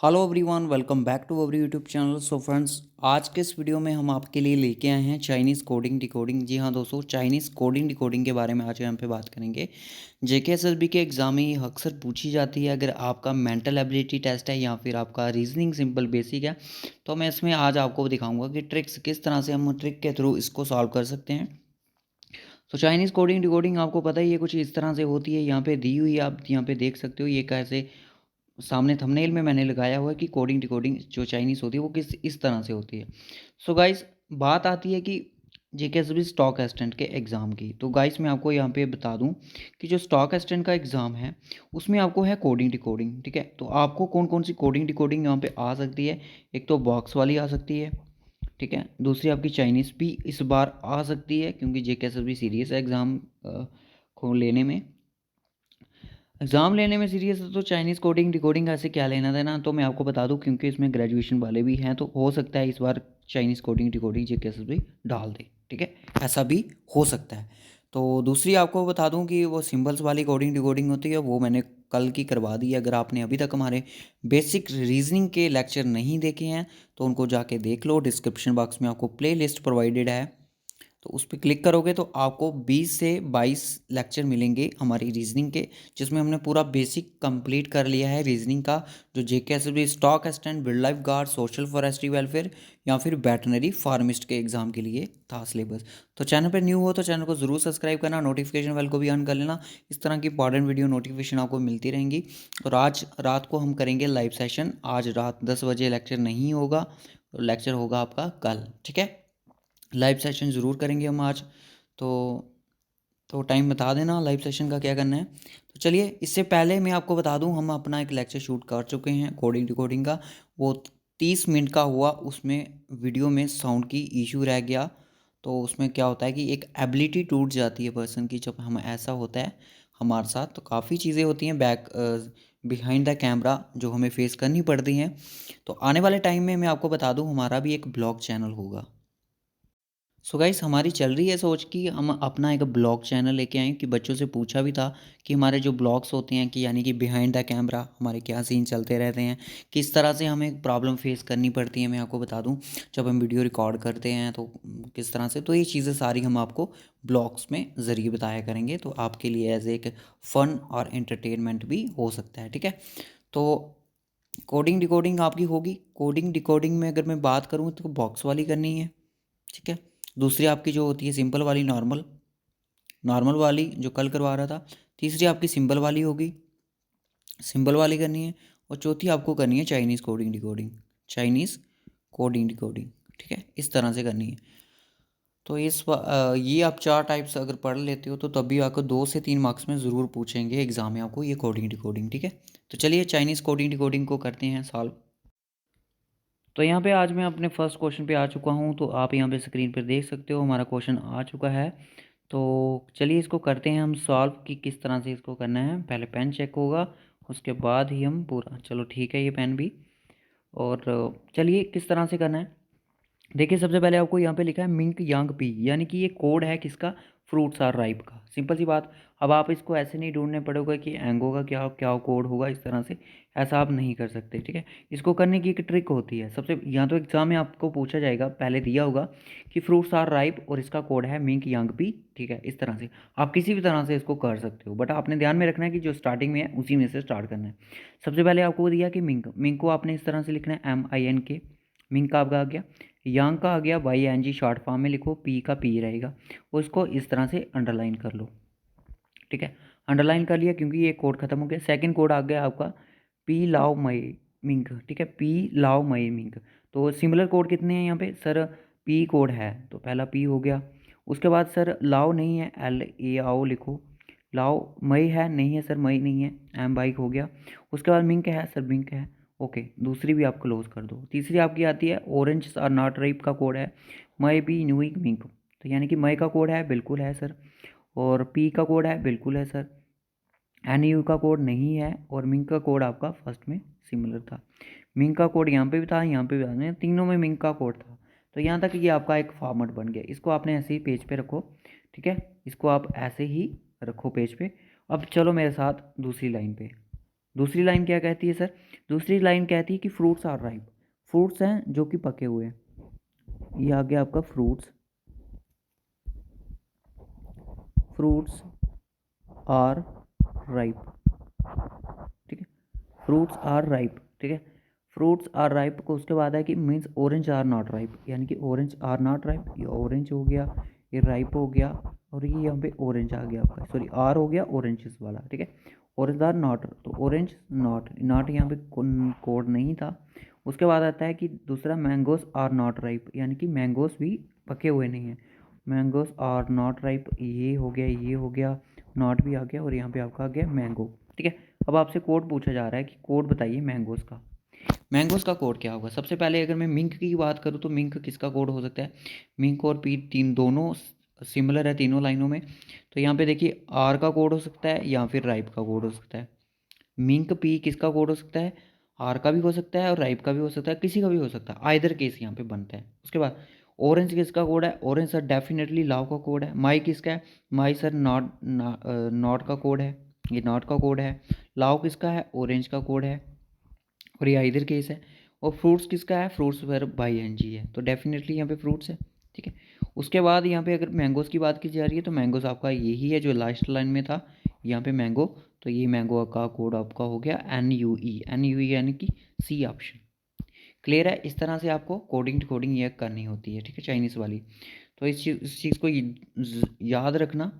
Hello everyone, welcome back to our YouTube channel. So friends, आज के इस video में हम आपके लिए लेके आए हैं चाइनीज़ कोडिंग डिकोडिंग। जी हाँ दोस्तों, चाइनीज़ कोडिंग डिकोडिंग के बारे में आज यहाँ पे बात करेंगे। जेकेएसएसबी के एग्ज़ाम में ये अक्सर पूछी जाती है। अगर आपका मेंटल एबिलिटी टेस्ट है या फिर आपका रीजनिंग सिंपल बेसिक है, तो मैं इसमें आज आपको दिखाऊँगा कि ट्रिक्स किस तरह से हम ट्रिक के थ्रू इसको सॉल्व कर सकते हैं। तो चाइनीज़ कोडिंग डिकोडिंग आपको पता ही है कुछ इस तरह से होती है। यहाँ पे दी हुई आप यहाँ पे देख सकते हो, ये कैसे सामने थंबनेल में मैंने लगाया हुआ है कि कोडिंग डिकोडिंग जो चाइनीज़ होती है वो किस इस तरह से होती है। सो गाइस, बात आती है कि जेकेएसबी स्टॉक असिस्टेंट के एग्ज़ाम की। तो गाइस, मैं आपको यहाँ पे बता दूं कि जो स्टॉक असिस्टेंट का एग्ज़ाम है उसमें आपको है कोडिंग डिकोडिंग। ठीक है, तो आपको कौन कौन सी कोडिंग डिकोडिंग यहाँ पे आ सकती है। एक तो बॉक्स वाली आ सकती है, ठीक है। दूसरी आपकी चाइनीज़ भी इस बार आ सकती है क्योंकि जेकेएसबी सीरियस है एग्ज़ाम को लेने में। एग्ज़ाम लेने में सीरियस है तो चाइनीज़ कोडिंग डिकोडिंग ऐसे क्या लेना देना, तो मैं आपको बता दूं क्योंकि इसमें ग्रेजुएशन वाले भी हैं, तो हो सकता है इस बार चाइनीज़ कोडिंग डिकोडिंग जेकेएसएस भी डाल दे। ठीक है, ऐसा भी हो सकता है। तो दूसरी आपको बता दूं कि वो सिंबल्स वाली कोडिंग डिकोडिंग होती है, वो मैंने कल की करवा दी है। अगर आपने अभी तक हमारे बेसिक रीजनिंग के लेक्चर नहीं देखे हैं तो उनको जाके देख लो। डिस्क्रिप्शन बॉक्स में आपको प्ले लिस्ट प्रोवाइडेड है, तो उस पर क्लिक करोगे तो आपको 20 से 22 लेक्चर मिलेंगे हमारी रीजनिंग के, जिसमें हमने पूरा बेसिक कंप्लीट कर लिया है रीजनिंग का। जो JKSSB stock assistant, wild life guard, social forestry welfare या फिर वेटनरी फार्मिस्ट के एग्जाम के लिए था सिलेबस। तो चैनल पर न्यू हो तो चैनल को ज़रूर सब्सक्राइब करना, नोटिफिकेशन बेल को भी ऑन कर लेना। इस तरह की इंपॉर्टेंट वीडियो नोटिफिकेशन आपको मिलती रहेंगी। और आज रात को हम करेंगे लाइव सेशन। आज रात 10 बजे लेक्चर नहीं होगा, लेक्चर होगा आपका कल। ठीक है, लाइव सेशन ज़रूर करेंगे हम आज। तो टाइम बता देना लाइव सेशन का क्या करना है। तो चलिए, इससे पहले मैं आपको बता दूं, हम अपना एक लेक्चर शूट कर चुके हैं कोडिंग डिकोडिंग का। वो 30 मिनट का हुआ, उसमें वीडियो में साउंड की इशू रह गया। तो उसमें क्या होता है कि एक एबिलिटी टूट जाती है पर्सन की जब हम ऐसा होता है हमारे साथ। तो काफ़ी चीज़ें होती हैं बैक बिहाइंड द कैमरा जो हमें फेस करनी पड़ती हैं। तो आने वाले टाइम में मैं आपको बता दूं, हमारा भी एक ब्लॉग चैनल होगा। सो गाइस, हमारी चल रही है सोच कि हम अपना एक ब्लॉग चैनल लेके आएँ। कि बच्चों से पूछा भी था कि हमारे जो ब्लॉग्स होते हैं कि यानी कि बिहाइंड द कैमरा हमारे क्या सीन चलते रहते हैं, किस तरह से हमें प्रॉब्लम फेस करनी पड़ती है। मैं आपको बता दूं, जब हम वीडियो रिकॉर्ड करते हैं तो किस तरह से, तो ये चीज़ें सारी हम आपको ब्लॉग्स में ज़रिए बताया करेंगे। तो आपके लिए एज एक फ़न और एंटरटेनमेंट भी हो सकता है। ठीक है, तो कोडिंग डिकोडिंग आपकी होगी। कोडिंग डिकोडिंग में अगर मैं बात करूँ तो बॉक्स वाली करनी है। ठीक है, दूसरी आपकी जो होती है सिंपल वाली, नॉर्मल नॉर्मल वाली जो कल करवा रहा था। तीसरी आपकी सिंपल वाली होगी, सिंपल वाली करनी है। और चौथी आपको करनी है Chinese coding decoding, Chinese coding decoding. ठीक है, इस तरह से करनी है। तो ये आप 4 टाइप्स अगर पढ़ लेते हो तो तभी आपको 2 से 3 मार्क्स में ज़रूर पूछेंगे एग्ज़ाम में आपको ये कोडिंग डिकोडिंग। ठीक है, तो चलिए चाइनीज़ कोडिंग डिकोडिंग को करते हैं सॉल्व। तो यहाँ पे आज मैं अपने फर्स्ट क्वेश्चन पे आ चुका हूँ। तो आप यहाँ पे स्क्रीन पर देख सकते हो हमारा क्वेश्चन आ चुका है। तो चलिए इसको करते हैं हम सॉल्व कि किस तरह से इसको करना है। पहले पेन चेक होगा, उसके बाद ही हम पूरा, चलो ठीक है ये पेन भी। और चलिए किस तरह से करना है। देखिए, सबसे पहले आपको यहाँ पे लिखा है मिंक यांग पी, यानी कि ये कोड है किसका, फ्रूट्स आर राइप का। सिंपल सी बात। अब आप इसको ऐसे नहीं ढूंढने पड़ेगा कि एंगो का क्या क्या कोड होगा, इस तरह से ऐसा आप नहीं कर सकते। ठीक है, इसको करने की एक ट्रिक होती है। सबसे यहाँ तो एग्जाम में आपको पूछा जाएगा, पहले दिया होगा कि फ्रूट्स आर राइप और इसका कोड है मिंक यांग पी। ठीक है, इस तरह से आप किसी भी तरह से इसको कर सकते हो, बट आपने ध्यान में रखना है कि जो स्टार्टिंग में है उसी में से स्टार्ट करना है। सबसे पहले आपको दिया कि मिंक, मिंक को आपने इस तरह से लिखना है MINK, मिंक का आपका आ गया। यांग का आ गया YNG, शॉर्ट फॉर्म में लिखो, पी का पी रहेगा। उसको इस तरह से अंडरलाइन कर लो। ठीक है, अंडरलाइन कर लिया क्योंकि ये कोड खत्म हो गया। सेकंड कोड आ गया आपका पी लाओ मई मिंक। ठीक है, पी लाओ मई मिंक। तो सिमिलर कोड कितने हैं यहाँ पे सर, पी कोड है तो पहला पी हो गया। उसके बाद सर लाओ नहीं है, LAO लिखो। लाओ मई है नहीं है सर, मई नहीं है, M बाइक हो गया। उसके बाद मिंक है सर, मिंक है। ओके, दूसरी भी आप क्लोज कर दो। तीसरी आपकी आती है ऑरेंज आर नॉट राइप का कोड है मई बी न्यूइक मिंक। तो यानी कि मई का कोड है, बिल्कुल है सर। और पी का कोड है, बिल्कुल है सर। NU का कोड नहीं है। और मिंक का कोड आपका फर्स्ट में सिमिलर था। मिंक का कोड यहाँ पे भी था, यहाँ पे भी था, तीनों में मिंक का कोड था। तो यहाँ तक ये आपका एक फॉर्मेट बन गया। इसको आपने ऐसे ही पेज पे रखो। ठीक है, इसको आप ऐसे ही रखो पेज पे। अब चलो मेरे साथ दूसरी लाइन पे। दूसरी लाइन क्या कहती है सर? दूसरी लाइन कहती है कि फ्रूट्स आर राइप, फ्रूट्स हैं जो कि पके हुए हैं। ये आ गया आपका फ्रूट्स, फ्रूट्स आर राइप, ठीक है, फ्रूट्स आर राइप, ठीक है। फ्रूट्स आर राइप को उसके बाद है कि means orange are not ripe, यानी कि ऑरेंज आर नॉट राइप, ये ऑरेंज हो गया, ये राइप हो गया, और ये यहाँ पे ऑरेंज आ गया आपका, सॉरी आर हो गया ऑरेंज वाला, ठीक है। ऑरेंज आर नॉट, तो ऑरेंज नॉट, नॉट यहाँ पे कोड नहीं था। उसके बाद आता है कि दूसरा मैंगोस आर नॉट राइप, यानी कि मैंगोस भी पके हुए नहीं हैं। मैंगोस आर नॉट राइप, ये हो गया, ये हो गया, नॉट भी आ गया, और यहाँ पे आपका आ गया मैंगो, ठीक है। अब आपसे कोड पूछा जा रहा है कि कोड बताइए मैंगोस का। मैंगोस का कोड क्या होगा? सबसे पहले अगर मैं मिंक की बात करूँ तो मिंक किसका कोड हो सकता है? मिंक और पी तीन दोनों सिमिलर है तीनों लाइनों में। तो यहाँ पे देखिए आर का कोड हो सकता है या फिर राइप का कोड हो सकता है। मिंक पी किसका कोड हो सकता है? आर का भी हो सकता है और राइप का भी हो सकता है, किसी का भी हो सकता है, आइदर केस यहाँ पे बनता है। उसके बाद ऑरेंज किसका कोड है? ऑरेंज सर डेफिनेटली लाव का कोड है। माई किसका है? माई सर नॉट का कोड है, ये नॉट का कोड है। लाव किसका है? ऑरेंज का कोड है, और ये आइदर केस है। और फ्रूट्स किसका है? Fruits verb by N G है, तो डेफिनेटली यहाँ पे फ्रूट्स है, ठीक है। उसके बाद यहाँ पे अगर मैंगोज़ की बात की जा रही है तो मैंगोज़ आपका यही है जो लास्ट लाइन में था, यहाँ पे मैंगो, तो ये मैंगो का कोड आपका हो गया एन यू ई यानी कि सी ऑप्शन। क्लियर है? इस तरह से आपको कोडिंग कोडिंग ये करनी होती है, ठीक है, चाइनीज़ वाली। तो इस चीज़ को याद रखना,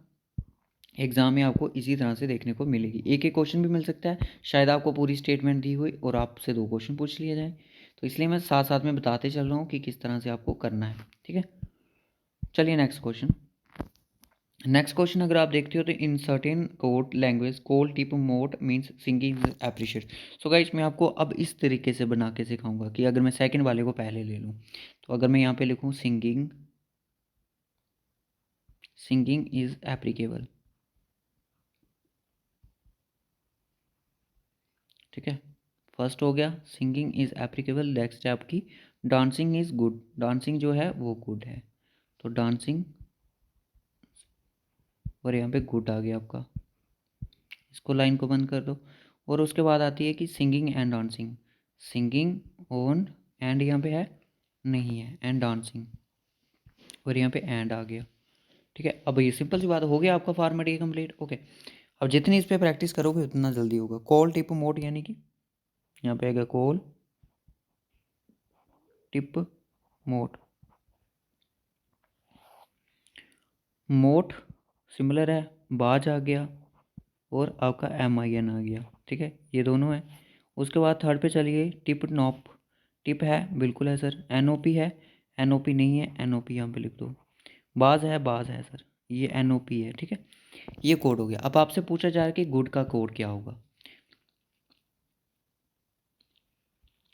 एग्ज़ाम में आपको इसी तरह से देखने को मिलेगी। एक एक क्वेश्चन भी मिल सकता है, शायद आपको पूरी स्टेटमेंट दी हुई और आपसे 2 क्वेश्चन पूछ लिया जाए, तो इसलिए मैं साथ साथ में बताते चल रहा हूँ कि किस तरह से आपको करना है, ठीक है। चलिए नेक्स्ट क्वेश्चन। नेक्स्ट क्वेश्चन अगर आप देखते हो तो इन सर्टेन कोड लैंग्वेज कोल टिप मोट means singing appreciate. So guys मैं आपको अब इस तरीके से बना के सिखाऊंगा कि अगर मैं सेकंड वाले को पहले ले लूँ, तो अगर मैं यहाँ पे लिखूँ सिंगिंग, सिंगिंग इज़ एप्लीकेबल, ठीक है। फर्स्ट हो गया सिंगिंग इज़ एप्लीकेबल, नेक्स्ट है आपकी डांसिंग इज़ गुड, डांसिंग जो है वो गुड है, तो डांसिंग, और यहाँ पे गुड आ गया आपका, इसको लाइन को बंद कर दो। और उसके बाद आती है कि singing and dancing, singing on and यहाँ पे है नहीं है, एंड डांसिंग, और यहाँ पे एंड आ गया, ठीक है। अब ये सिंपल सी बात हो गया, आपका फॉर्मेट ये कंप्लीट, ओके। अब जितनी इस पर प्रैक्टिस करोगे उतना जल्दी होगा। कॉल टिप मोड यानी कि यहाँ पे आएगा कॉल टिप मोड, मोट सिमिलर है, बाज आ गया, और आपका MIN आ गया, ठीक है, ये दोनों है। उसके बाद थर्ड पे चलिए टिप नॉप, टिप है बिल्कुल है सर, NOP है, NOP नहीं है, NOP यहाँ पे लिख दो। बाज है सर, ये NOP है, ठीक है। ये कोड हो गया। अब आपसे पूछा जा रहा है कि गुड का कोड क्या होगा,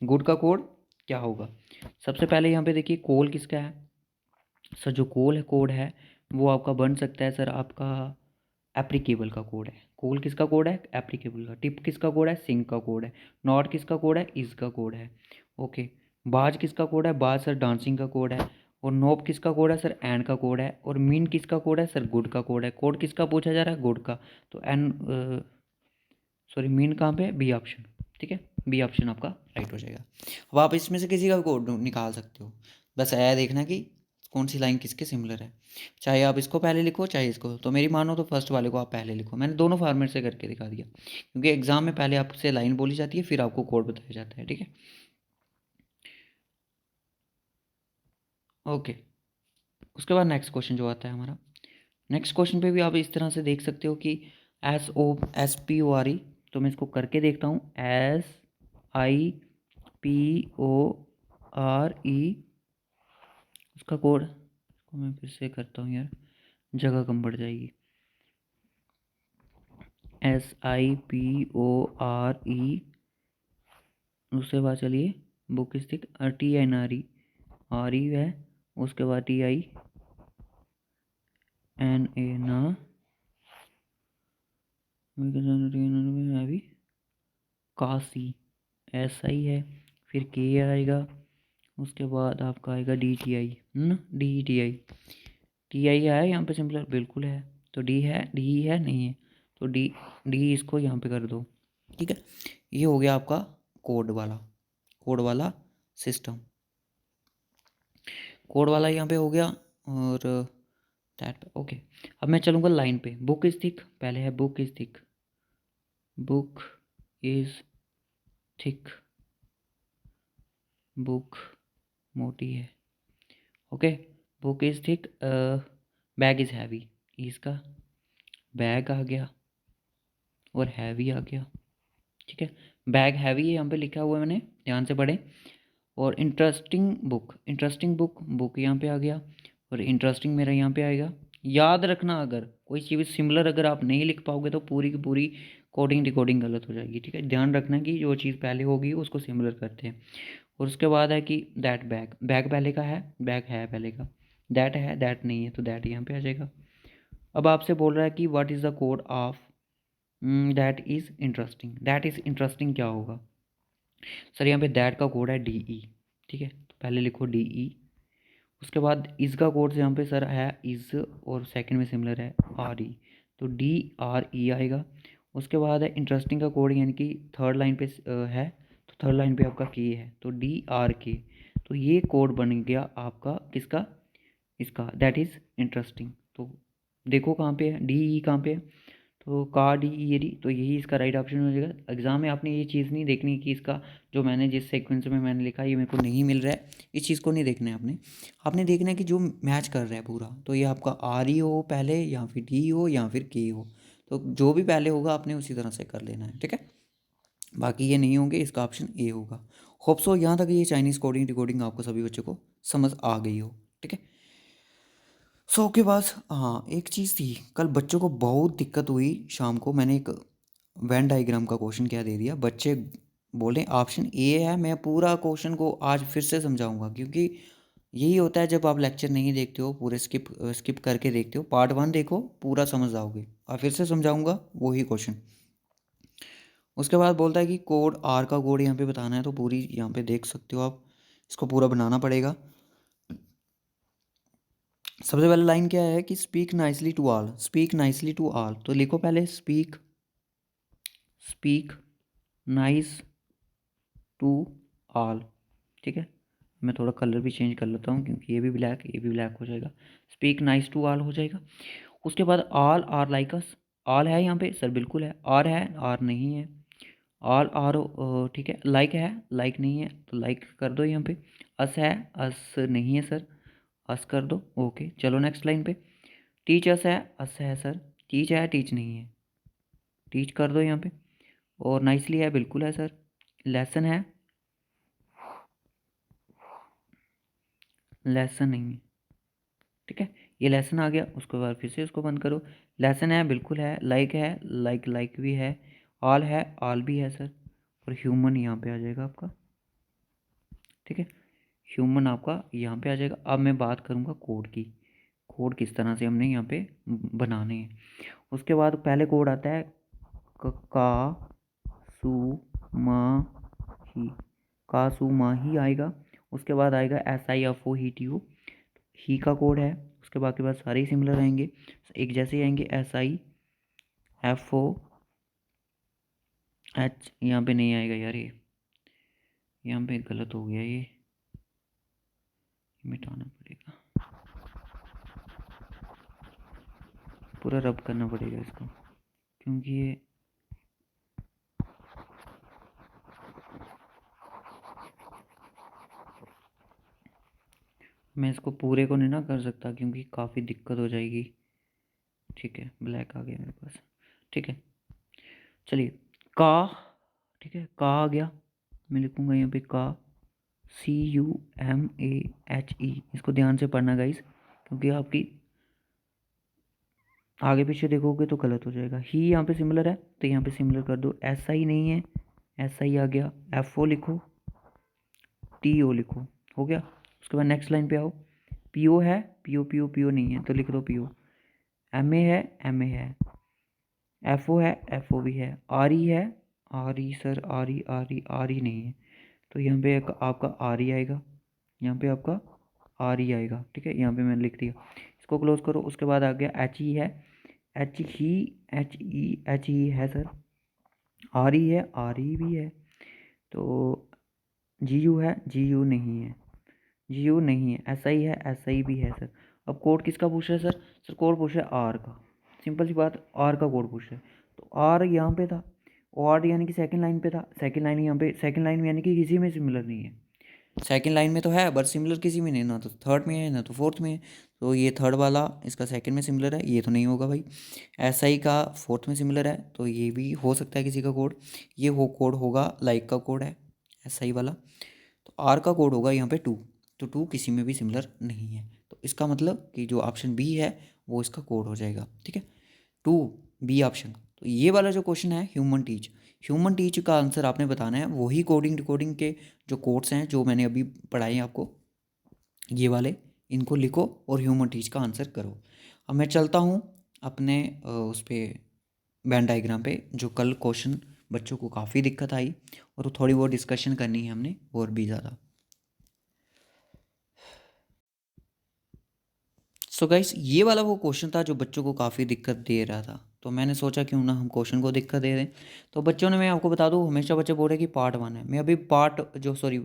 गुड का कोड क्या होगा? सबसे पहले यहाँ पे देखिए कोल किसका है सर? जो कोल है कोड है वो आपका बन सकता है सर आपका एप्लीकेबल का कोड है। कोल किसका कोड है? एप्लीकेबल का। टिप किसका कोड है? सिंक का कोड है। नॉट किसका कोड है? इज का कोड है, ओके। बाज किसका कोड है? बाज सर डांसिंग का कोड है। और नोप किसका कोड है सर? एंड का कोड है। और मीन किसका कोड है सर? गुड का कोड है। कोड किसका पूछा जा रहा है? गुड का, तो एन सॉरी मीन कहाँ पे? बी ऑप्शन, ठीक है, बी ऑप्शन आपका राइट हो जाएगा। अब आप इसमें से किसी का कोड निकाल सकते हो, बस आया देखना कि कौन सी लाइन किसके सिमिलर है, चाहे आप इसको पहले लिखो चाहे इसको। तो मेरी मानो तो फर्स्ट वाले को आप पहले लिखो, मैंने दोनों फॉर्मेट से करके दिखा दिया, क्योंकि एग्जाम में पहले आपसे लाइन बोली जाती है फिर आपको कोड बताया जाता है, ठीक है, ओके। उसके बाद नेक्स्ट क्वेश्चन जो आता है हमारा, नेक्स्ट क्वेश्चन पे भी आप इस तरह से देख सकते हो कि SOSPORE, तो मैं इसको करके देखता हूँ, SIPORE, उसका कोड, इसको मैं फिर से करता हूँ यार, जगह कम पड़ जाएगी। SIPORE, उसके बाद चलिए बुक स्टिक, TNRE है, उसके बाद TINA ना, अभी काशी, SI है, फिर K आएगा, उसके बाद आपका आएगा DTI, ना TI है यहाँ पे सिंपल बिल्कुल है, तो D है, D है नहीं है, तो D इसको यहाँ पे कर दो, ठीक है, ये हो गया आपका कोड वाला सिस्टम, कोड वाला यहाँ पे हो गया। और दैट ओके, अब मैं चलूँगा लाइन पे। बुक इज़ थिक, पहले है book is thick, book is thick, book मोटी है, okay. Book is thick, bag is heavy, इसका बैग आ गया और हैवी आ गया, ठीक है। बैग हैवी है यहाँ पे लिखा हुआ है, मैंने ध्यान से पढ़े। और इंटरेस्टिंग बुक, बुक यहाँ पे आ गया, और इंटरेस्टिंग मेरा यहाँ पे आएगा। याद रखना, अगर कोई चीज़ सिमिलर अगर आप नहीं लिख पाओगे तो पूरी की पूरी कोडिंग डिकोडिंग गलत हो जाएगी, ठीक है। ध्यान रखना कि जो चीज़ पहले होगी उसको सिमिलर करते हैं। और उसके बाद है कि दैट बैग, बैग पहले का है, बैग है पहले का, दैट है, दैट नहीं है, तो दैट यहाँ पे आ जाएगा। अब आपसे बोल रहा है कि what is the code of that is interesting. That is interesting क्या होगा सर? यहाँ पे दैट का कोड है DE, ठीक है, तो पहले लिखो DE। उसके बाद इज़ का कोड यहाँ पे सर है इज़, और सेकंड में सिमिलर है RE, तो DRE आएगा। उसके बाद है इंटरेस्टिंग का कोड, यानी कि थर्ड लाइन पे है, तो थर्ड लाइन पे आपका के है, तो DRK। तो ये कोड बन गया आपका किसका? इसका, दैट इज़ इंटरेस्टिंग। तो देखो कहाँ पे है, DE कहाँ पे है, तो का DE, तो यही इसका राइट ऑप्शन हो जाएगा। एग्जाम में आपने ये चीज़ नहीं देखनी कि इसका जो मैंने जिस सीक्वेंस में मैंने लिखा ये मेरे को नहीं मिल रहा है, इस चीज़ को नहीं देखना है आपने। आपने देखना है कि जो मैच कर रहा है पूरा, तो ये आपका RE हो पहले, या फिर D हो, या फिर K हो, तो जो भी पहले होगा आपने उसी तरह से कर लेना है, ठीक है। बाकी ये नहीं होंगे, इसका ऑप्शन A होगा। होप सो यहाँ तक ये चाइनीज़ कोडिंग डिकोडिंग आपको सभी बच्चों को समझ आ गई हो, ठीक है। सो के बाद हाँ, एक चीज़ थी, कल बच्चों को बहुत दिक्कत हुई। शाम को मैंने एक वेन डायग्राम का क्वेश्चन क्या दे दिया, बच्चे बोले ऑप्शन A है। मैं पूरा क्वेश्चन को आज फिर से समझाऊंगा, क्योंकि यही होता है जब आप लेक्चर नहीं देखते हो, पूरे स्किप करके देखते हो। पार्ट 1 देखो, पूरा समझ आओगे। और फिर से समझाऊंगा वही क्वेश्चन। उसके बाद बोलता है कि कोड R का कोड यहाँ पे बताना है, तो पूरी यहाँ पे देख सकते हो आप, इसको पूरा बनाना पड़ेगा। सबसे पहले लाइन क्या है कि speak nicely to all, speak nicely to all, तो लिखो पहले स्पीक नाइस टू ऑल, ठीक है। मैं थोड़ा कलर भी चेंज कर लेता हूँ, क्योंकि ये भी ब्लैक हो जाएगा। स्पीक नाइस टू ऑल हो जाएगा। उसके बाद all are like us, all है यहाँ पे सर, बिल्कुल है। आर है, आर नहीं है। ऑल आर, ठीक है। लाइक है, लाइक नहीं है, तो लाइक कर दो यहाँ पे। अस है, अस नहीं है सर, अस कर दो, ओके। चलो नेक्स्ट लाइन पे। टीच अस है सर, टीच है, टीच नहीं है, टीच कर दो यहाँ पे। और नाइसली है, बिल्कुल है सर। लेसन है, लेसन नहीं है, ठीक है। ये लेसन आ गया, उसके बाद फिर से उसको बंद करो। लेसन है, बिल्कुल है। लाइक है, लाइक भी है। ऑल है, ऑल भी है सर। और ह्यूमन यहाँ पे आ जाएगा आपका, ठीक है। ह्यूमन आपका यहाँ पे आ जाएगा। अब मैं बात करूँगा कोड की, कोड किस तरह से हमने यहाँ पे बनाने हैं। उसके बाद पहले कोड आता है का सु मा ही, का सु मा ही आएगा। उसके बाद आएगा SIFO ही TU, ही का कोड है। उसके बाद के बाद सारे ही सिमिलर आएंगे, एक जैसे ही आएंगे। SIFO H यहाँ पे नहीं आएगा यार, ये यहाँ पे गलत हो गया, ये मिटाना पड़ेगा, पूरा रब करना पड़ेगा इसको, क्योंकि ये मैं इसको पूरे को नहीं ना कर सकता, क्योंकि काफ़ी दिक्कत हो जाएगी, ठीक है। ब्लैक आ गया मेरे पास, ठीक है। चलिए का, ठीक है, का आ गया। मैं लिखूँगा यहाँ पे का, CUMAHE। इसको ध्यान से पढ़ना गाइस, क्योंकि आपकी आगे पीछे देखोगे तो गलत हो जाएगा। ही यहाँ पे सिमिलर है, तो यहाँ पे सिमिलर कर दो। SI नहीं है, SI आ गया। FO लिखो, TO लिखो, हो गया। उसके बाद नेक्स्ट लाइन पे आओ। PO है, PO नहीं है, तो लिख दो PO। MA है, MA है। FO है, FO भी है। RE है, RE सर, RE नहीं है, तो यहाँ पे आपका RE आएगा, यहाँ पे आपका RE आएगा, ठीक है। यहाँ पे मैंने लिख दिया, इसको क्लोज करो। उसके बाद आ गया HE है, HE है सर, आर ई है, आर ई भी है, तो जी यू है, जी यू नहीं है, जी यू नहीं है, एस आई है, एस आई भी है सर। अब कोड किसका पूछ रहा है सर? सर कोड पूछ रहा है आर का, सिंपल सी बात, आर का कोड पूछ रहा है। तो आर यहाँ पे था, आर यानी कि सेकंड लाइन पे था, सेकंड लाइन यहाँ पे, सेकंड लाइन में यानी कि किसी में सिमिलर नहीं है। सेकंड लाइन में तो है बट सिमिलर किसी में नहीं, ना तो थर्ड में है ना तो फोर्थ में है। तो ये थर्ड वाला इसका सेकंड में सिमिलर है, ये तो नहीं होगा भाई। एस आई का फोर्थ में सिमिलर है, तो ये भी हो सकता है किसी का कोड। ये हो कोड होगा, लाइक का कोड है एस आई वाला। तो आर का कोड होगा यहाँ पे टू, तो टू किसी में भी सिमिलर नहीं है। तो इसका मतलब कि जो ऑप्शन बी है वो इसका कोड हो जाएगा, ठीक है, टू बी ऑप्शन। तो ये वाला जो क्वेश्चन है ह्यूमन टीच, ह्यूमन टीच का आंसर आपने बताना है। वही कोडिंग डिकोडिंग के जो कोड्स हैं जो मैंने अभी पढ़ाए हैं आपको, ये वाले, इनको लिखो और ह्यूमन टीच का आंसर करो। अब मैं चलता हूँ अपने उस पर बैन डायग्राम पे, जो कल क्वेश्चन बच्चों को काफ़ी दिक्कत आई और थोड़ी बहुत डिस्कशन करनी है हमने और भी ज़्यादा। सो गाइस, ये वाला वो क्वेश्चन था जो बच्चों को काफ़ी दिक्कत दे रहा था, तो मैंने सोचा क्यों ना हम क्वेश्चन को दिक्कत दे दें। तो बच्चों ने, मैं आपको बता दूं, हमेशा बच्चे बोल रहे कि पार्ट वन है। मैं अभी पार्ट जो सॉरी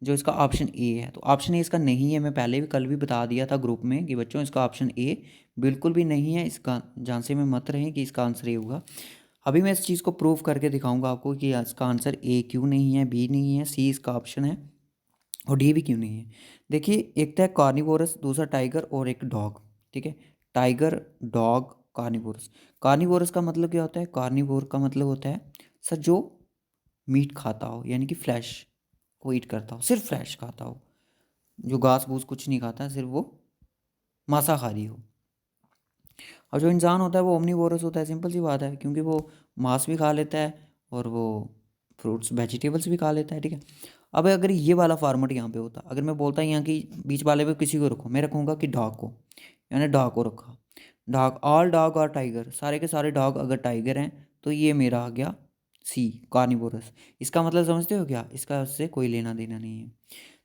जो इसका ऑप्शन ए है, तो ऑप्शन ए इसका नहीं है। मैं पहले भी कल भी बता दिया था ग्रुप में कि बच्चों इसका ऑप्शन ए बिल्कुल भी नहीं है। इसका झांसे में मत रहें कि इसका आंसर ए होगा। अभी मैं इस चीज़ को प्रूव करके दिखाऊंगा आपको कि इसका आंसर ए क्यों नहीं है, बी नहीं है, सी इसका ऑप्शन है और डी भी क्यों नहीं है। देखिए, एक तो है कार्निवोरस, दूसरा टाइगर और एक डॉग, ठीक है। Tiger, dog, carnivorous. कार्निवोरस का मतलब क्या होता है? कार्निवोर का मतलब होता है सर जो मीट खाता हो, यानी कि फ्लैश को ईट करता हो, सिर्फ फ्लैश खाता हो, जो घास फूस कुछ नहीं खाता, सिर्फ वो मांसाहारी हो। और जो इंसान होता है वो ओमनीवोरस होता है, सिंपल सी बात है, क्योंकि वो मांस भी खा लेता है और वो फ्रूट्स वेजिटेबल्स भी खा लेता है, ठीक है। अब अगर ये वाला फार्मेट यहाँ पे होता, अगर मैं बोलता यहाँ कि बीच वाले पे किसी को रखो, मैं रखूँगा कि डॉग को, यानी डॉग को रखा, डॉग, ऑल डॉग और टाइगर, सारे के सारे डॉग अगर टाइगर हैं तो ये मेरा आ गया सी, कार्निवोरस। इसका मतलब समझते हो क्या? इसका उससे कोई लेना देना नहीं है।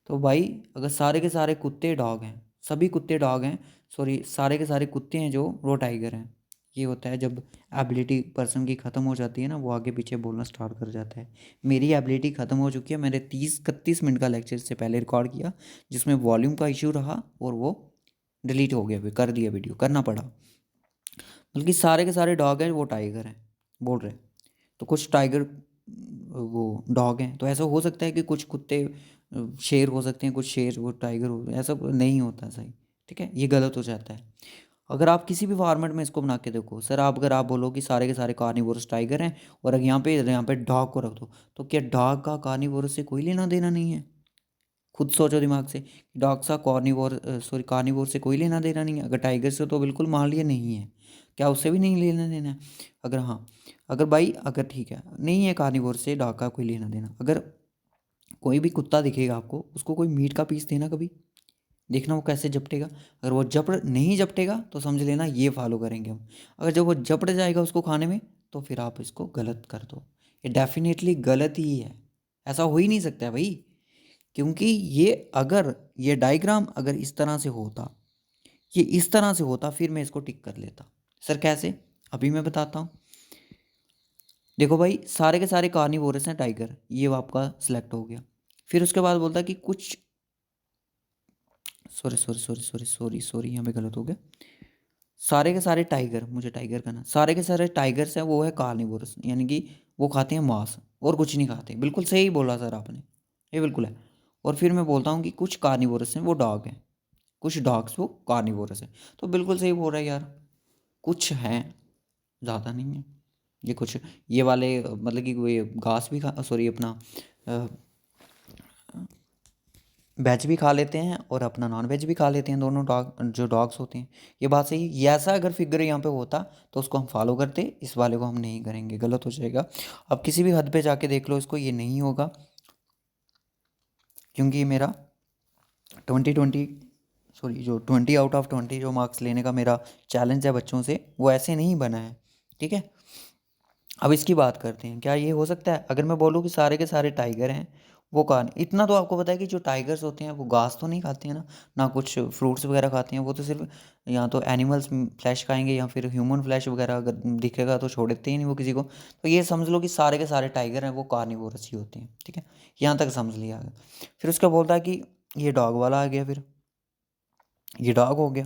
तो भाई अगर सारे के सारे कुत्ते डॉग हैं, सभी कुत्ते डॉग हैं, सॉरी सारे के सारे कुत्ते हैं जो वो टाइगर हैं। ये होता है जब एबिलिटी पर्सन की ख़त्म हो जाती है ना, वो आगे पीछे बोलना स्टार्ट कर जाता है। मेरी एबिलिटी ख़त्म हो चुकी है, मैंने 30-31 मिनट का लेक्चर से पहले रिकॉर्ड किया, जिसमें वॉल्यूम का इशू रहा और वो डिलीट हो गया, फिर कर दिया, वीडियो करना पड़ा। बल्कि सारे के सारे डॉग हैं वो टाइगर हैं बोल रहे हैं, तो कुछ टाइगर वो डॉग हैं। तो ऐसा हो सकता है कि कुछ कुत्ते शेर हो सकते हैं, कुछ शेर वो टाइगर हो, ऐसा नहीं होता सही, ठीक है, ये गलत हो जाता है। अगर आप किसी भी फॉर्मेट में इसको बना के देखो सर, आप अगर आप बोलो कि सारे के सारे कार्निवोरस टाइगर हैं और अगर यहाँ पे डॉग को रख दो, तो क्या डॉग का कार्निवोरस से कोई लेना देना नहीं है? खुद सोचो दिमाग से, डॉग सा कार्निवोर सॉरी कार्निवोर से कोई लेना देना नहीं है। अगर टाइगर से तो बिल्कुल मान लिया नहीं है, क्या उससे भी नहीं लेना देना है? अगर हाँ, अगर भाई अगर ठीक है नहीं है कार्निवोर से डॉग का कोई लेना देना, अगर कोई भी कुत्ता दिखेगा आपको, उसको कोई मीट का पीस देना कभी, देखना वो कैसे झपटेगा। अगर वो झपट नहीं झपटेगा तो समझ लेना ये फॉलो करेंगे हम। अगर जब वो झपट जाएगा उसको खाने में, तो फिर आप इसको गलत कर दो। ये डेफिनेटली गलत ही है, ऐसा हो ही नहीं सकता है भाई। क्योंकि ये अगर ये डायग्राम अगर इस तरह से होता, ये इस तरह से होता, फिर मैं इसको टिक कर लेता। सर कैसे? अभी मैं बताता हूँ। देखो भाई, सारे के सारे कार्निवोरस हैं टाइगर, ये आपका सिलेक्ट हो गया। फिर उसके बाद बोलता कि कुछ, sorry sorry sorry sorry sorry sorry यहाँ पे गलत हो गया। सारे के सारे टाइगर, मुझे टाइगर का ना, सारे के सारे टाइगर्स हैं वो है कार्निवोरस, यानी कि वो खाते हैं मांस और कुछ नहीं खाते। बिल्कुल सही बोला सर आपने, ये बिल्कुल है। और फिर मैं बोलता हूँ कि कुछ कार्निवोरस हैं वो डॉग हैं, कुछ डॉग्स वो कार्निवोरस हैं। तो बिल्कुल सही बोल रहा है यार, कुछ हैं, ज़्यादा नहीं है। ये कुछ ये वाले मतलब कि कोई घास भी खा, सॉरी अपना वेज भी खा लेते हैं और अपना नॉन वेज भी खा लेते हैं, दोनों डॉग जो डॉग्स होते हैं। ये बात सही है। ये ऐसा अगर फिगर यहाँ पे होता तो उसको हम फॉलो करते, इस वाले को हम नहीं करेंगे, गलत हो जाएगा। अब किसी भी हद पे जाके देख लो इसको, ये नहीं होगा, क्योंकि ये मेरा 20 सॉरी जो 20 आउट ऑफ 20 जो मार्क्स लेने का मेरा चैलेंज है बच्चों से, वो ऐसे नहीं बना है, ठीक है। अब इसकी बात करते हैं, क्या ये हो सकता है? अगर मैं बोलूँ कि सारे के सारे टाइगर हैं वो कहा इतना तो आपको पता है कि जो टाइगर्स होते हैं वो घास तो नहीं खाते हैं ना, ना कुछ फ्रूट्स वगैरह खाते हैं, वो तो सिर्फ या तो एनिमल्स फ्लैश खाएंगे या फिर ह्यूमन फ्लैश वगैरह अगर दिखेगा तो छोड़ देते ही नहीं वो किसी को। तो ये समझ लो कि सारे के सारे टाइगर हैं वो कार्निवोरस ही होते हैं, ठीक है, यहाँ तक समझ लिया। फिर उसका बोलता है कि ये डॉग वाला आ गया, फिर ये डॉग हो गया।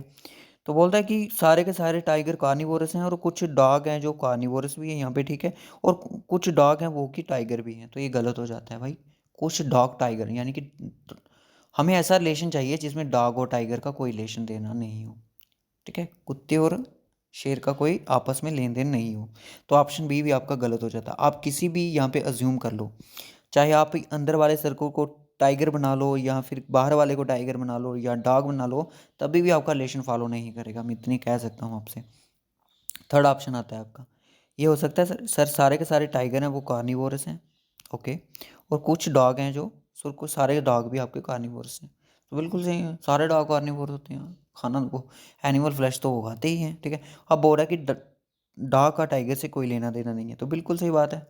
तो बोलता है कि सारे के सारे टाइगर कार्निवोरस हैं और कुछ डॉग हैं जो कार्निवोरस भी हैं यहाँ पे, ठीक है, और कुछ डॉग हैं वो कि टाइगर भी हैं। तो ये गलत हो जाता है भाई, कुछ डॉग टाइगर यानी कि हमें ऐसा रिलेशन चाहिए जिसमें डॉग और टाइगर का कोई रिलेशन देना नहीं हो, ठीक है, कुत्ते और शेर का कोई आपस में लेन देन नहीं हो। तो ऑप्शन बी भी आपका गलत हो जाता है। आप किसी भी यहाँ पे अज्यूम कर लो, चाहे आप अंदर वाले सर्कल को टाइगर बना लो या फिर बाहर वाले को टाइगर बना लो या डॉग बना लो, तभी भी आपका रिलेशन फॉलो नहीं करेगा, मैं इतनी कह सकता हूँ आपसे। थर्ड ऑप्शन आता है आपका, ये हो सकता है सर सारे के सारे टाइगर हैं वो कार्निवोरस हैं, ओके, और कुछ डॉग हैं जो सर कुछ सारे डॉग भी आपके कार्निवोरस हैं। तो बिल्कुल सही है, सारे डॉग कार्निवोर होते हैं, खाना वो एनिमल फ्लैश तो वो खाते ही हैं, ठीक है। अब बोल रहा है कि डॉग का टाइगर से कोई लेना देना नहीं है, तो बिल्कुल सही बात है,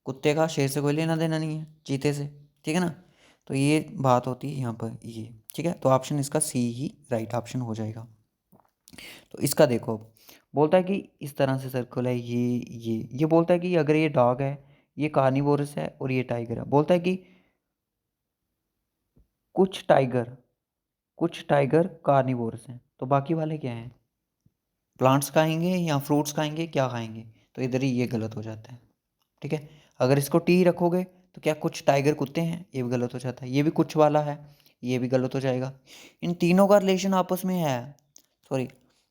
कुत्ते का शेर से कोई लेना देना नहीं है, चीते से, ठीक है ना। तो ये बात होती है यहाँ पर ये, ठीक है, तो ऑप्शन इसका सी ही राइट ऑप्शन हो जाएगा। तो इसका देखो, बोलता है कि इस तरह से सर्कल है, ये बोलता है कि अगर ये डॉग है, ये कार्निवोरस है और ये टाइगर है, बोलता है कि कुछ टाइगर कुछ टाइगर कार्निवोरस हैं, तो बाकी वाले क्या हैं, प्लांट्स खाएंगे या फ्रूट्स खाएंगे, क्या खाएंगे, तो इधर ही ये गलत हो जाता है, ठीक है। अगर इसको टी रखोगे तो क्या कुछ टाइगर कुत्ते हैं, ये भी गलत हो जाता है, ये भी कुछ वाला है, ये भी गलत हो जाएगा। इन तीनों का रिलेशन आपस में है, सॉरी,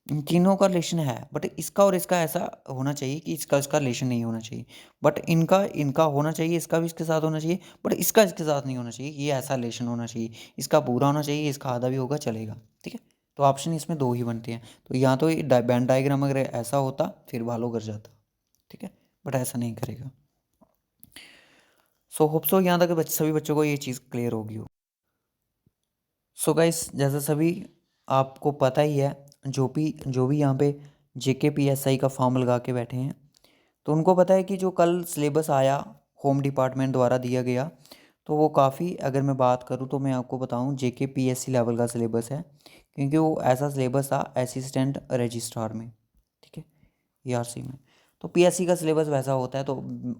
इन तीनों का रिलेशन है, बट इसका और इसका ऐसा होना चाहिए कि इसका इसका रिलेशन नहीं होना चाहिए, बट इनका इनका होना चाहिए, इसका भी इसके साथ होना चाहिए, बट इसका इसके साथ नहीं होना चाहिए, ये ऐसा रिलेशन होना चाहिए, इसका पूरा होना चाहिए, इसका आधा भी होगा चलेगा, ठीक है। तो ऑप्शन इसमें दो ही बनते हैं, तो यहाँ तो ये बैन डायग्राम अगर ऐसा होता फिर भालो कर जाता, ठीक है, बट ऐसा नहीं करेगा। सो होप सो यहाँ तक सभी बच्चों को ये चीज़ क्लियर होगी हो। सो गाइस, जैसा सभी आपको पता ही है, जो भी यहाँ पे JKPSI का फॉर्म लगा के बैठे हैं, तो उनको पता है कि जो कल सिलेबस आया होम डिपार्टमेंट द्वारा दिया गया, तो वो काफ़ी, अगर मैं बात करूँ तो मैं आपको बताऊँ JKPSC लेवल का सिलेबस है, क्योंकि वो ऐसा सिलेबस था असिस्टेंट रजिस्ट्रार में, ठीक है, ERC में। तो PSC का सिलेबस वैसा होता है, तो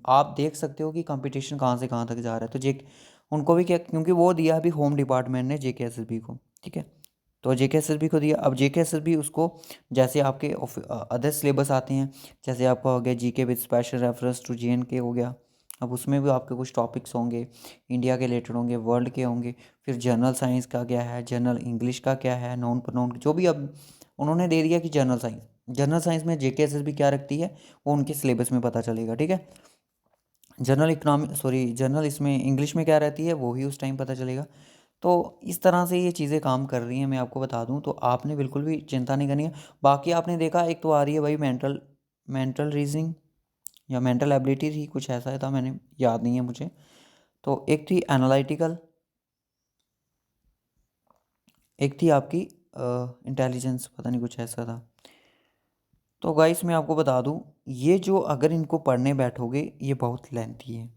आप देख सकते हो कि कंपटीशन कहाँ से कहाँ तक जा रहा है। तो उनको भी क्या, क्योंकि वो दिया अभी होम डिपार्टमेंट ने JKSSB को, ठीक है, तो JKSSB को दिया। अब JKSSB उसको, जैसे आपके अदर सिलेबस आते हैं, जैसे आपका हो गया GK with special reference to JNK हो गया, अब उसमें भी आपके कुछ टॉपिक्स होंगे इंडिया के रिलेटेड होंगे, वर्ल्ड के होंगे, फिर जनरल साइंस का क्या है, जनरल इंग्लिश का क्या है, नॉन प्रोनाउन, जो भी अब उन्होंने दे दिया कि जनरल साइंस में JKSSB क्या रखती है वो उनके सिलेबस में पता चलेगा, ठीक है। जनरल इसमें इंग्लिश में क्या रहती है वो भी उस टाइम पता चलेगा। तो इस तरह से ये चीज़ें काम कर रही हैं, मैं आपको बता दूं, तो आपने बिल्कुल भी चिंता नहीं करनी है। बाकी आपने देखा एक तो आ रही है भाई मेंटल मेंटल रीजनिंग या मेंटल एबिलिटी थी, कुछ ऐसा था, मैंने याद नहीं है मुझे। तो एक थी एनालिटिकल, एक थी आपकी इंटेलिजेंस, पता नहीं कुछ ऐसा था। तो गाइस मैं आपको बता दूं, ये जो अगर इनको पढ़ने बैठोगे ये बहुत लेंथी है,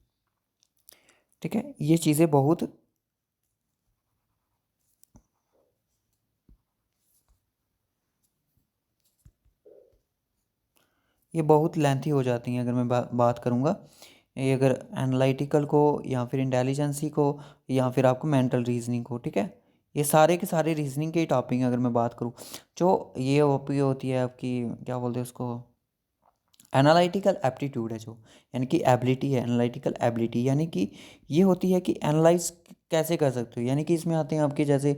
ठीक है, ये चीज़ें बहुत, ये बहुत लेंथी हो जाती हैं। अगर मैं बात करूँगा, ये अगर एनालिटिकल को या फिर इंटेलिजेंसी को या फिर आपको मेंटल रीजनिंग को, ठीक है, ये सारे के सारे रीजनिंग के ही टॉपिक हैं। अगर मैं बात करूँ, जो ये ओपी होती है आपकी, क्या बोलते हैं उसको, एनालिटिकल एप्टीट्यूड है जो, यानी कि एबिलिटी है, एनालिटिकल एबिलिटी, यानी कि ये होती है कि एनालाइज कैसे कर सकते हो, यानी कि इसमें आते हैं आपके जैसे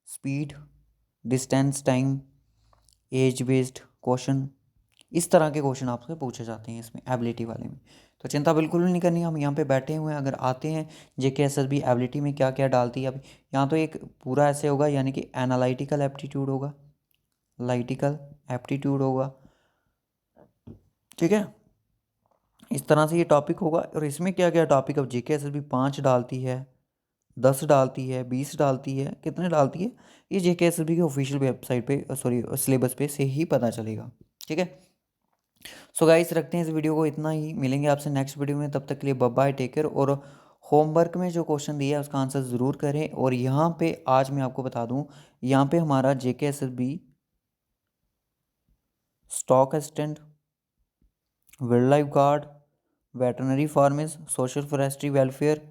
speed, distance, time, age based question, इस तरह के क्वेश्चन आपसे पूछे जाते हैं इसमें एबिलिटी वाले में। तो चिंता बिल्कुल भी नहीं करनी, हम यहाँ पे बैठे हुए हैं। अगर आते हैं JKSSB एबिलिटी में क्या क्या डालती है, अब यहाँ तो एक पूरा ऐसे होगा, यानी कि एनालिटिकल एप्टीट्यूड होगा, लाइटिकल एप्टीट्यूड होगा, ठीक है, इस तरह से ये टॉपिक होगा। और इसमें क्या क्या टॉपिक अब JKSSB 5 डालती है, 10 डालती है, 20 डालती है, कितने डालती है, ये JKSSB की ऑफिशियल वेबसाइट पे, सॉरी सिलेबस पे से ही पता चलेगा, ठीक है। सो गाइस रखते हैं इस वीडियो को इतना ही, मिलेंगे आपसे नेक्स्ट वीडियो में, तब तक के लिए बाय बाय, टेक केयर। और होमवर्क में जो क्वेश्चन दिया है उसका आंसर ज़रूर करें। और यहाँ पे आज मैं आपको बता दूँ, यहाँ पे हमारा JKSSB stock assistant, wild life guard, veterinary pharmacist, social forestry welfare,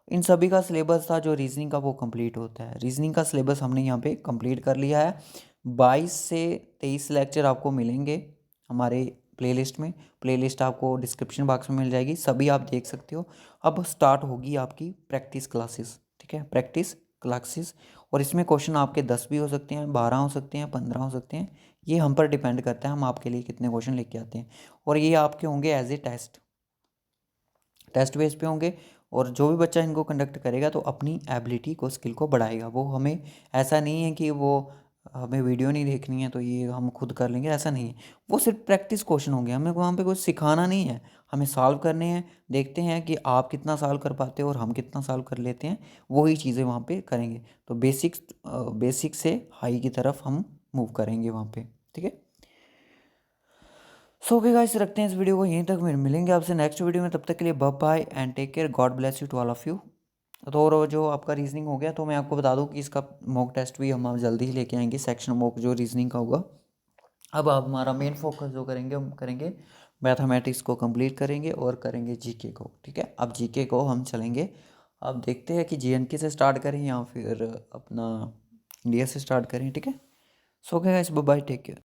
इन सभी का सिलेबस था जो रीजनिंग का वो कंप्लीट होता है। रीजनिंग का सिलेबस हमने यहाँ पे कंप्लीट कर लिया है। 22 से 23 लेक्चर आपको मिलेंगे हमारे प्लेलिस्ट में। प्लेलिस्ट आपको डिस्क्रिप्शन बॉक्स में मिल जाएगी, सभी आप देख सकते हो। अब स्टार्ट होगी आपकी प्रैक्टिस क्लासेस, ठीक है, प्रैक्टिस क्लासेस। और इसमें क्वेश्चन आपके 10 भी हो सकते हैं, 12 हो सकते हैं, 15 हो सकते हैं। ये हम पर डिपेंड करता है हम आपके लिए कितने क्वेश्चन लेके आते हैं। और ये आपके होंगे एज ए टेस्ट बेस पे होंगे। और जो भी बच्चा इनको कंडक्ट करेगा तो अपनी एबिलिटी को, स्किल को बढ़ाएगा। वो हमें, ऐसा नहीं है कि वो हमें वीडियो नहीं देखनी है तो ये हम खुद कर लेंगे, ऐसा नहीं है। वो सिर्फ प्रैक्टिस क्वेश्चन होंगे, हमें वहाँ पे कुछ सिखाना नहीं है, हमें सॉल्व करने हैं। देखते हैं कि आप कितना सॉल्व कर पाते हो और हम कितना सॉल्व कर लेते हैं, वही चीज़ें वहाँ पे करेंगे। तो बेसिक से हाई की तरफ हम मूव करेंगे वहाँ पे, ठीक है। सो ओके गाइस, रखते हैं इस वीडियो को यहीं तक। मिलेंगे आपसे नेक्स्ट वीडियो में, तब तक के लिए bye and take care, God bless you to all of you. तो और जो आपका रीजनिंग हो गया, तो मैं आपको बता दूं कि इसका मॉक टेस्ट भी हम जल्दी ही लेके आएंगे, सेक्शन मॉक जो रीजनिंग का होगा। अब आप हमारा मेन फोकस जो करेंगे हम करेंगे मैथमेटिक्स को कंप्लीट करेंगे और करेंगे जीके को, ठीक है। अब जीके को हम चलेंगे, अब देखते हैं कि JNK से स्टार्ट करें या फिर अपना इंडिया से स्टार्ट करें, ठीक है। So okay guys, bye take care.